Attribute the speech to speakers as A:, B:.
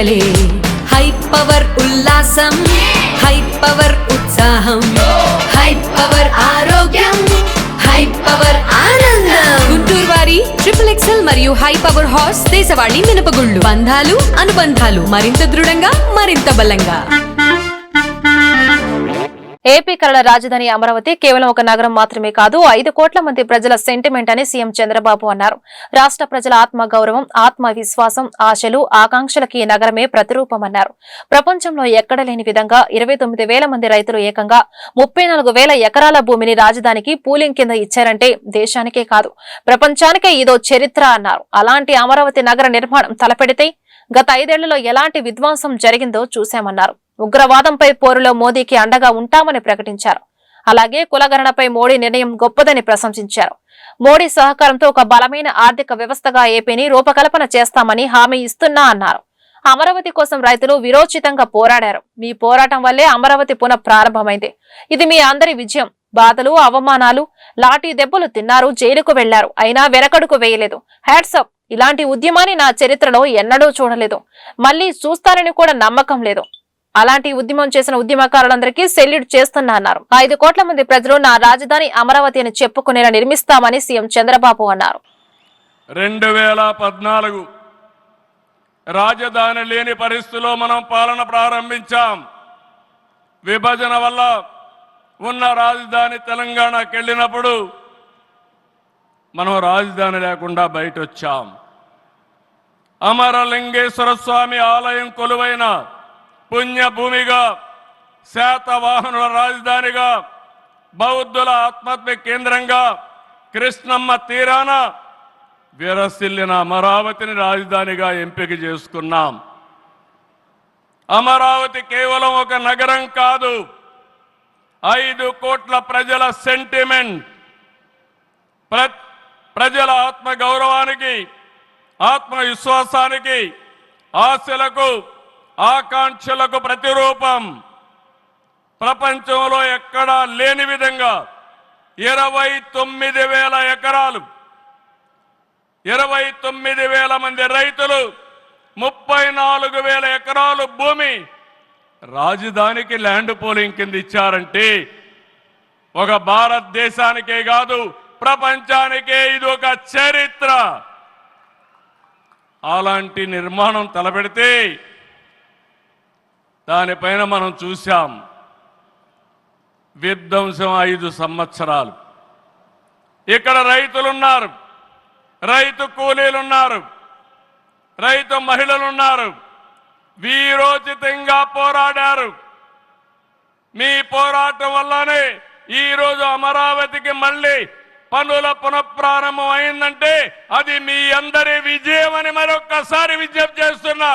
A: పండగలే high power ఉల్లాసం high power ఉత్సాహం high power ఆరోగ్యం హై పవర్ ఆనందం గుంటూరు వారి XXL మరియు హై పవర్ హార్స్ దేశవాళీ మినపగుళ్ళు బంధాలు అనుబంధాలు మరింత దృఢంగా మరింత బలంగా
B: ఏపీ కళల రాజధాని అమరావతి కేవలం ఒక నగరం మాత్రమే కాదు 5 కోట్ల మంది ప్రజల సెంటిమెంట్ అని సీఎం చంద్రబాబు అన్నారు. రాష్ట్ర ప్రజల ఆత్మ గౌరవం ఆత్మవిశ్వాసం ఆశలు ఆకాంక్షలకి ఈ నగరమే ప్రతిరూపమన్నారు. ప్రపంచంలో ఎక్కడ లేని విధంగా 29,000 మంది రైతులు ఏకంగా 34,000 ఎకరాల భూమిని రాజధానికి పూలింగ్ కింద ఇచ్చారంటే దేశానికే కాదు ప్రపంచానికే ఇదో చరిత్ర అన్నారు. అలాంటి అమరావతి నగర నిర్మాణం తలపెడితే గత 5 ఏళ్లలో ఎలాంటి విధ్వంసం జరిగిందో చూశామన్నారు. ఉగ్రవాదంపై పోరులో మోదీకి అండగా ఉంటామని ప్రకటించారు. అలాగే కులగణనపై మోడీ నిర్ణయం గొప్పదని ప్రశంసించారు. మోడీ సహకారంతో ఒక బలమైన ఆర్థిక వ్యవస్థగా ఏపీని రూపకల్పన చేస్తామని హామీ ఇస్తున్నా అన్నారు. అమరావతి కోసం రైతులు విరోచితంగా పోరాడారు. మీ పోరాటం వల్లే అమరావతి పునః ప్రారంభమైంది. ఇది మీ అందరి విజయం. బాధలు అవమానాలు లాఠీ దెబ్బలు తిన్నారు, జైలుకు వెళ్లారు, అయినా వెనకడుకు వేయలేదు. హ్యాట్సప్. ఇలాంటి ఉద్యమాన్ని నా చరిత్రలో ఎన్నడూ చూడలేదు, మళ్లీ చూస్తారని కూడా నమ్మకం లేదు. అలాంటి ఉద్యమం చేసిన ఉద్యమకారులందరికీ సెల్యూట్ చేస్తున్నా అన్నారు. 5 కోట్ల మంది ప్రజలు నా రాజధాని అమరావతి అని చెప్పుకునేలా నిర్మిస్తామని సీఎం చంద్రబాబు అన్నారు.
C: 2014 రాజధాని లేని పరిస్థితిలో మనం పాలన ప్రారంభించాం. విభజన వల్ల ఉన్న రాజధాని తెలంగాణకి వెళ్ళినప్పుడు మనం రాజధాని లేకుండా బయట వచ్చాం. అమరలింగేశ్వర స్వామి ఆలయం కొలువైన పుణ్యభూమిగా, శాతవాహనుల రాజధానిగా, బౌద్ధుల ఆత్మహత్య కేంద్రంగా, కృష్ణమ్మ తీరాన విరసిల్లిన అమరావతిని రాజధానిగా ఎంపిక చేసుకున్నాం. అమరావతి కేవలం ఒక నగరం కాదు, 5 కోట్ల ప్రజల సెంటిమెంట్. ప్రజల ఆత్మ గౌరవానికి, ఆత్మవిశ్వాసానికి, ఆశలకు, ఆకాంక్షలకు ప్రతిరూపం. ప్రపంచంలో ఎక్కడా లేని విధంగా 29,000 ఎకరాలు, 29,000 మంది రైతులు, 34,000 ఎకరాలు భూమి రాజధానికి ల్యాండ్ పోలింగ్ కింద ఇచ్చారంటే ఒక భారతదేశానికే కాదు ప్రపంచానికే ఇది ఒక చరిత్ర. అలాంటి నిర్మాణం తలపెడితే దానిపైన మనం చూశాం విధ్వంసం 5 సంవత్సరాలు. ఇక్కడ రైతులున్నారు, రైతు కూలీలున్నారు, రైతు మహిళలున్నారు, వీరోచితంగా పోరాడారు. మీ పోరాటం వల్లనే ఈరోజు అమరావతికి మళ్ళీ పనుల పునఃప్రారంభం అయిందంటే అది మీ అందరి విజయం అని మరొక్కసారి విజ్ఞప్తి చేస్తున్నా.